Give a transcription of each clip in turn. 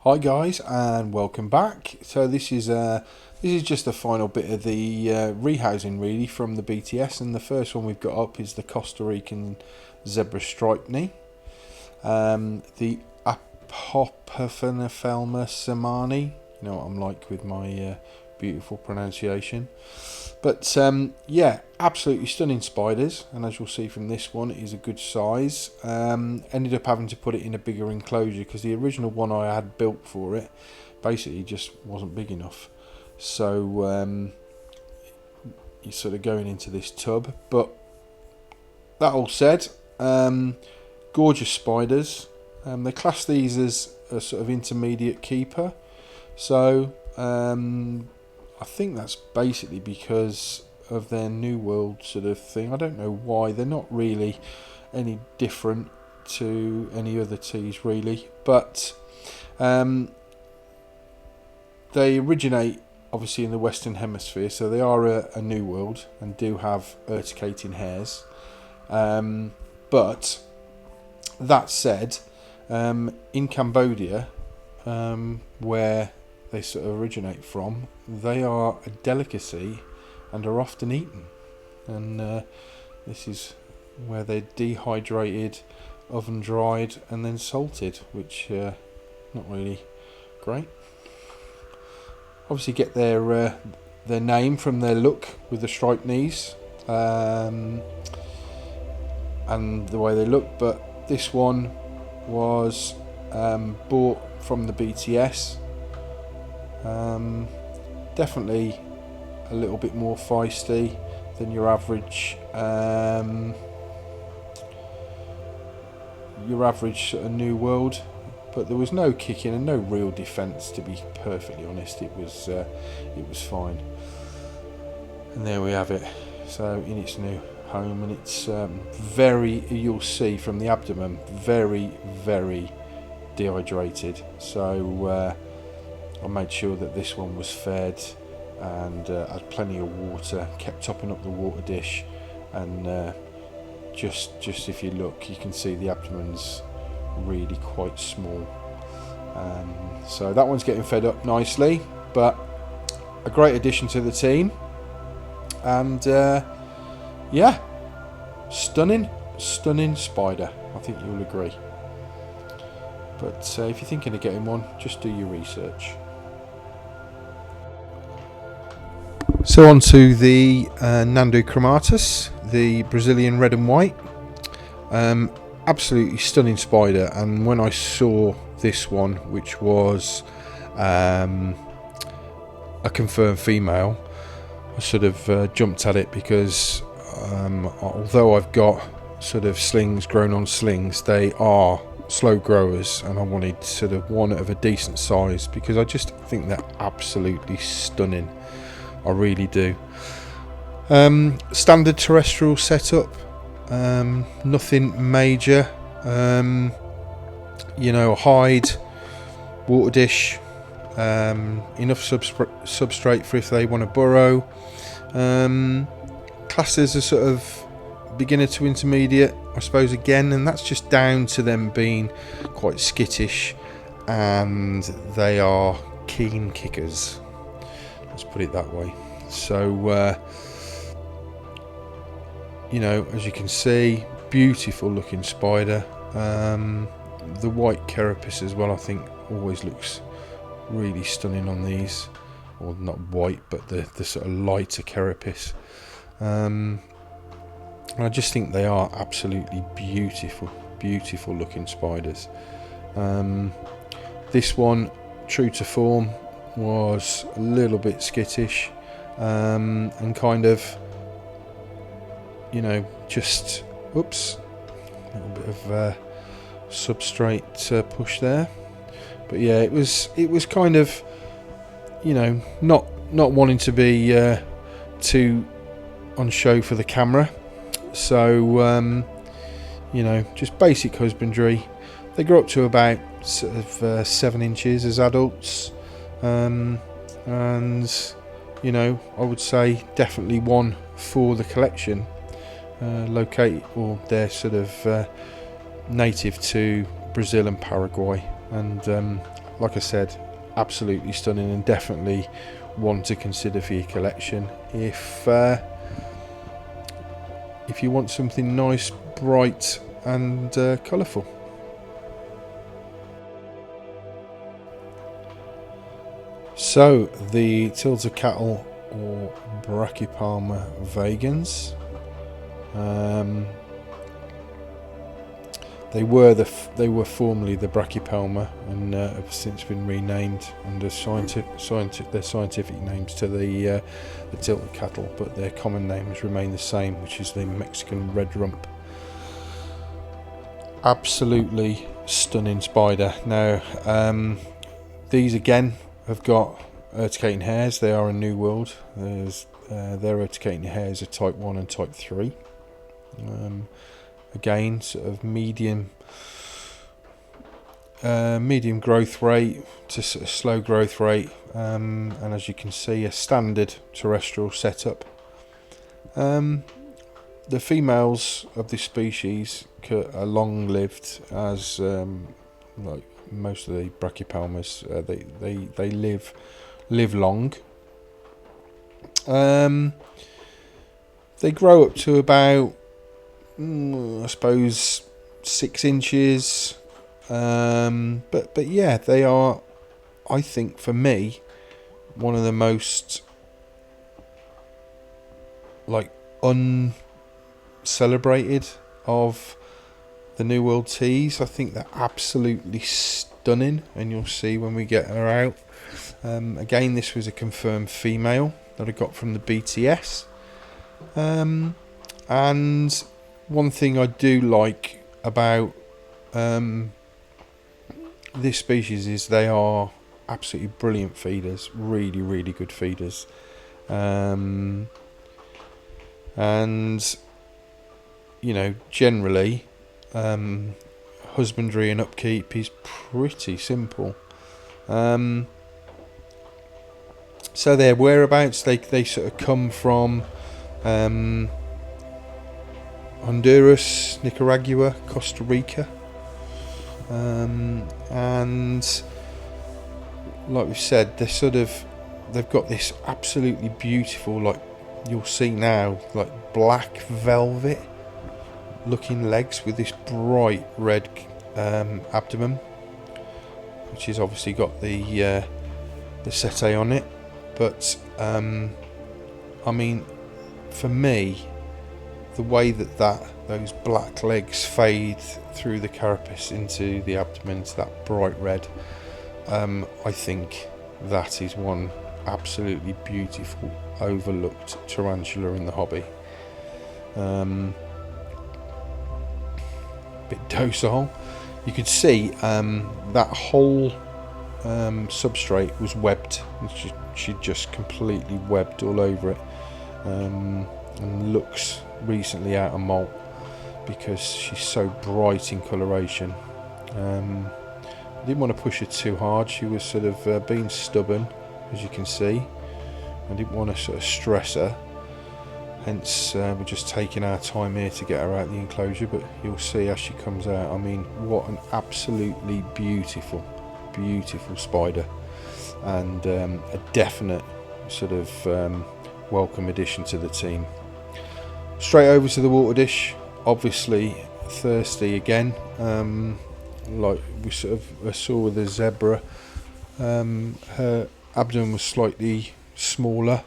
Hi guys, and welcome back. So this is just the final bit of the rehousing really from the BTS, and the first one we've got up is the Costa Rican zebra stripeney, the Aphonopelma seemanni. You know what I'm like with my beautiful pronunciation. But yeah, absolutely stunning spiders, and as you'll see from this one, it is a good size. Ended up having to put it in a bigger enclosure because the original one I had built for it basically just wasn't big enough. So you're sort of going into this tub. But that all said, gorgeous spiders. They class these as a sort of intermediate keeper. So I think that's basically because of their New World sort of thing. I don't know why. They're not really any different to any other teas really, but they originate obviously in the Western Hemisphere, so they are a New World and do have urticating hairs. But that said, in Cambodia, where they sort of originate from, they are a delicacy and are often eaten. And this is where they're dehydrated, oven dried, and then salted, which not really great. Obviously, get their name from their look with the striped knees and the way they look. But this one was bought from the BTS. Definitely a little bit more feisty than your average sort of New World, but there was no kicking and no real defence, to be perfectly honest. It was fine, and there we have it. So in its new home, and it's you'll see from the abdomen, very dehydrated. So I made sure that this one was fed and had plenty of water, kept topping up the water dish, and just if you look, you can see the abdomen's really quite small. So that one's getting fed up nicely, but a great addition to the team. And yeah, stunning spider, I think you'll agree. But if you're thinking of getting one, just do your research. So on to the Nhandu chromatus, the Brazilian red and white. Absolutely stunning spider, and when I saw this one, which was a confirmed female, I sort of jumped at it because although I've got sort of slings grown on slings, they are slow growers, and I wanted sort of one of a decent size because I just think they're absolutely stunning. I really do. Standard terrestrial setup, nothing major. Hide, water dish, enough substrate for if they want to burrow. Classes are sort of beginner to intermediate, I suppose, again, and that's just down to them being quite skittish, and they are keen kickers. Let's put it that way. So, as you can see, beautiful looking spider. The white carapace as well, I think, always looks really stunning on these. Or not white, but the sort of lighter carapace. I just think they are absolutely beautiful looking spiders. This one, true to form, was a little bit skittish, and kind of, just a little bit of substrate push there. But yeah, it was kind of, not wanting to be too on show for the camera. So just basic husbandry. They grow up to about sort of 7 inches as adults. And I would say definitely one for the collection. They're sort of native to Brazil and Paraguay, and like I said, absolutely stunning, and definitely one to consider for your collection if you want something nice, bright and colourful. So the Tliltocatl or Brachypelma vagans, they were formerly the Brachypelma and have since been renamed under their scientific names to the Tliltocatl, but their common names remain the same, which is the Mexican red rump. Absolutely stunning spider. Now these again have got urticating hairs. They are a new world. Their urticating hairs are type 1 and type 3. Again, sort of medium growth rate to sort of slow growth rate, and as you can see, a standard terrestrial setup. The females of this species are long-lived, as like most of the Brachypelmas, they live long. They grow up to about, I suppose, 6 inches, but yeah, they are, I think, for me, one of the most like uncelebrated of the New World teas. I think they're absolutely stunning, and you'll see when we get her out. Again, this was a confirmed female that I got from the BTS, and one thing I do like about this species is they are absolutely brilliant feeders, really good feeders, and you know, generally husbandry and upkeep is pretty simple. So their whereabouts, they sort of come from Honduras, Nicaragua, Costa Rica, and like we've said, they've got this absolutely beautiful, like you'll see now, like black velvet looking legs with this bright red abdomen, which has obviously got the setae on it. But I mean, for me, the way that those black legs fade through the carapace into the abdomen to that bright red, I think that is one absolutely beautiful overlooked tarantula in the hobby. Bit docile. You could see that whole substrate was webbed. She just completely webbed all over it, and looks recently out of molt because she's so bright in coloration. I didn't want to push her too hard. She was sort of being stubborn, as you can see. I didn't want to sort of stress her, hence we're just taking our time here to get her out of the enclosure. But you'll see as she comes out, I mean, what an absolutely beautiful spider, and a definite sort of welcome addition to the team. Straight over to the water dish, obviously thirsty again, like we sort of saw with the zebra. Her abdomen was slightly smaller,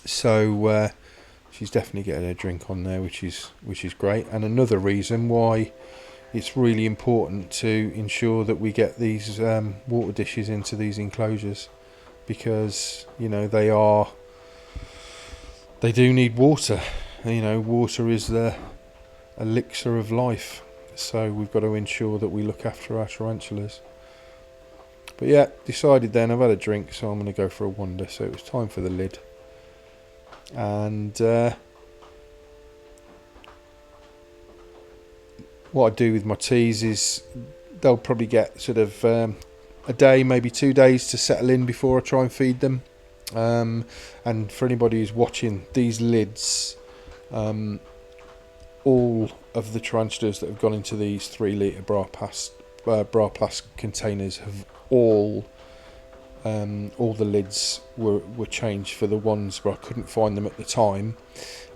so she's definitely getting a drink on there, which is great, and another reason why it's really important to ensure that we get these water dishes into these enclosures, because you know they do need water. You know, water is the elixir of life, so we've got to ensure that we look after our tarantulas. But yeah, decided then, I've had a drink, so I'm going to go for a wander. So it was time for the lid, and what I do with my teas is they'll probably get sort of a day, maybe 2 days to settle in before I try and feed them. And for anybody who's watching, these lids, all of the tarantulas that have gone into these 3 litre Braplast containers have all the lids were changed for the ones where I couldn't find them at the time,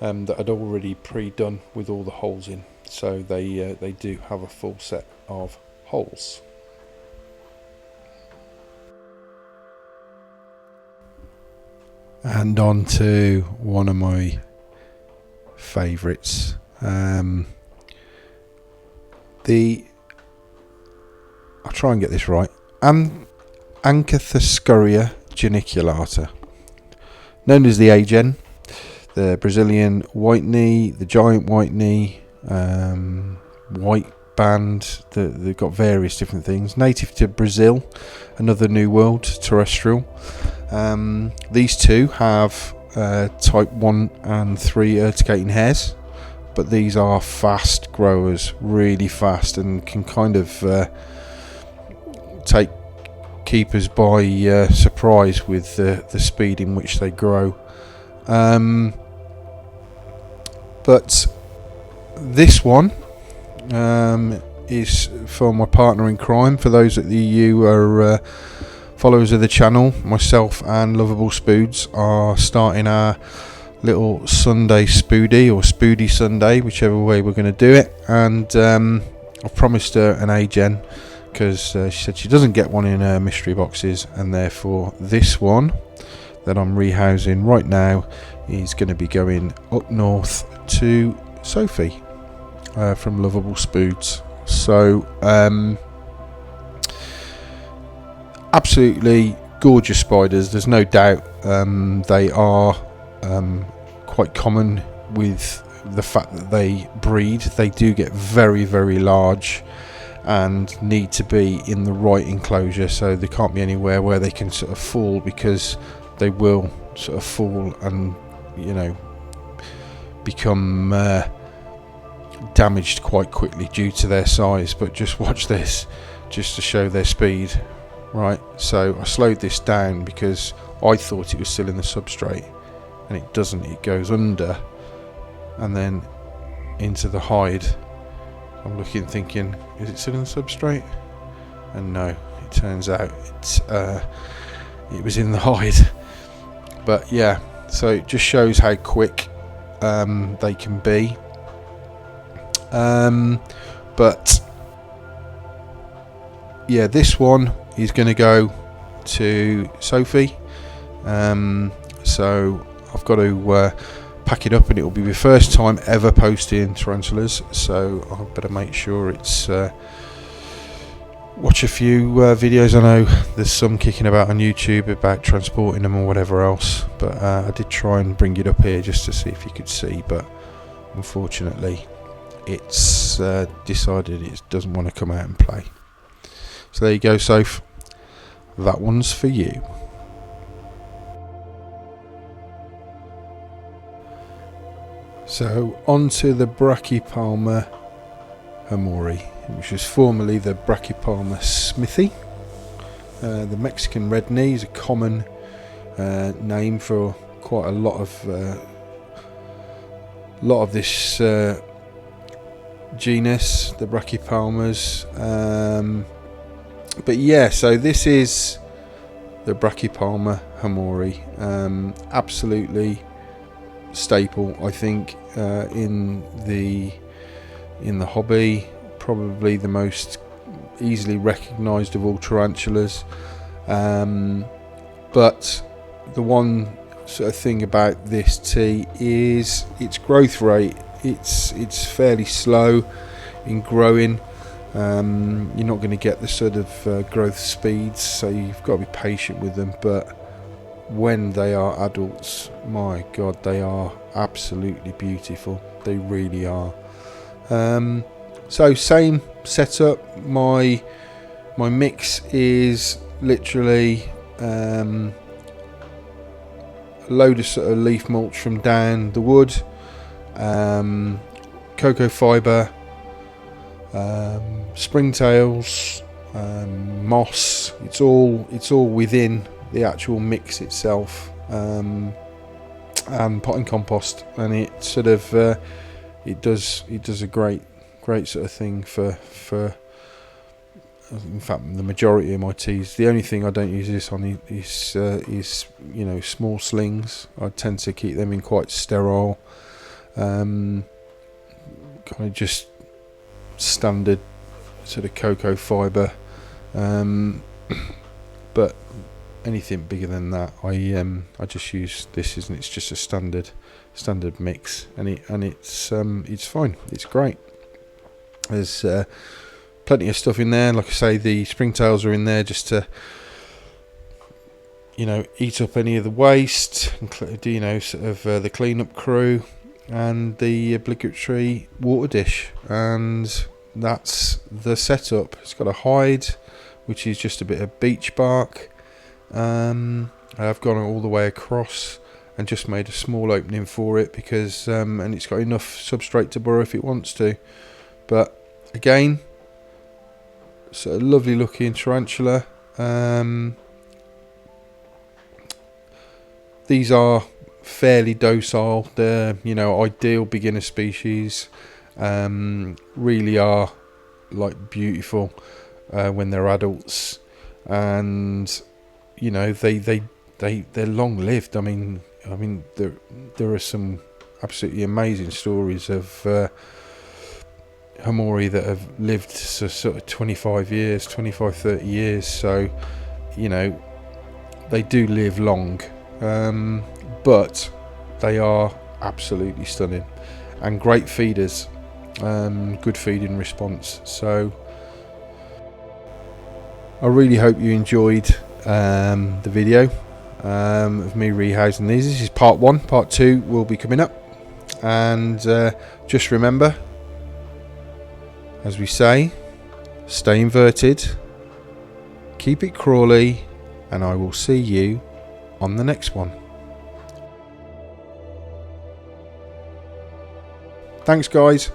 that I'd already pre-done with all the holes in. So they do have a full set of holes. And on to one of my favourites, I'll try and get this right, Acanthoscuria geniculata, known as the A-gen, the Brazilian white knee, the giant white knee, white band. They've got various different things. Native to Brazil, another New World terrestrial. These two have type 1 and 3 urticating hairs, but these are fast growers, really fast, and can kind of take keepers by surprise with the speed in which they grow. But this one is for my partner in crime. For those of you who are followers of the channel, myself and Lovable Spoods are starting our little Sunday spoody, or spoody Sunday, whichever way we're going to do it. And I've promised her an A-gen, because she said she doesn't get one in her mystery boxes, and therefore this one that I'm rehousing right now is going to be going up north to Sophie from Lovable Spoods. So absolutely gorgeous spiders, there's no doubt. They are quite common with the fact that they breed. They do get very, very large and need to be in the right enclosure, so they can't be anywhere where they can sort of fall, because they will sort of fall and, you know, become damaged quite quickly due to their size. But just watch this, just to show their speed. Right, so I slowed this down because I thought it was still in the substrate, and it doesn't. It goes under and then into the hide. I'm looking, thinking, is it still in the substrate? And no, it turns out it was in the hide. But yeah, so it just shows how quick they can be. But yeah, this one is going to go to Sophie. So I've got to pack it up, and it will be the first time ever posting tarantulas, so I better make sure it's watch a few videos. I know there's some kicking about on YouTube about transporting them or whatever else, but I did try and bring it up here just to see if you could see, but unfortunately it's decided it doesn't want to come out and play. So there you go, Soph, that one's for you. So on to the Brachypelma hamorii, which was formerly the Brachypelma smithi. The Mexican red knee is a common name for quite a lot of this genus, the Brachypelmas. But yeah, so this is the Brachypelma hamorii. Absolutely staple, I think, in the hobby. Probably the most easily recognised of all tarantulas. But the one sort of thing about this tea is its growth rate. It's fairly slow in growing. You're not going to get the sort of growth speeds, so you've got to be patient with them. But when they are adults, my god, they are absolutely beautiful. They really are. So same setup. My mix is literally a load of sort of leaf mulch from down the wood, cocoa fibre, springtails, moss. It's all within the actual mix itself, and potting compost, and it sort of it does a great sort of thing for in fact, the majority of my teas. The only thing I don't use this on is you know, small slings. I tend to keep them in quite sterile, kind of just standard sort of cocoa fibre. But anything bigger than that, I just use this, and it's just a standard mix, and it's fine. It's great. There's plenty of stuff in there. Like I say, the springtails are in there just to, you know, eat up any of the waste, you know, sort of the cleanup crew, and the obligatory water dish, and that's the setup. It's got a hide, which is just a bit of beech bark. I've gone all the way across and just made a small opening for it because and it's got enough substrate to burrow if it wants to. But again, it's a lovely looking tarantula. These are fairly docile. They're, you know, ideal beginner species. Really are like beautiful when they're adults, and you know, they're long lived. I mean there are some absolutely amazing stories of hamorii that have lived sort of 25, 30 years. So, you know, they do live long, but they are absolutely stunning and great feeders. Good feeding response. So I really hope you enjoyed the video of me rehousing these. This is part 1. Part 2 will be coming up, and just remember, as we say, stay inverted, keep it crawly, and I will see you on the next one. Thanks guys.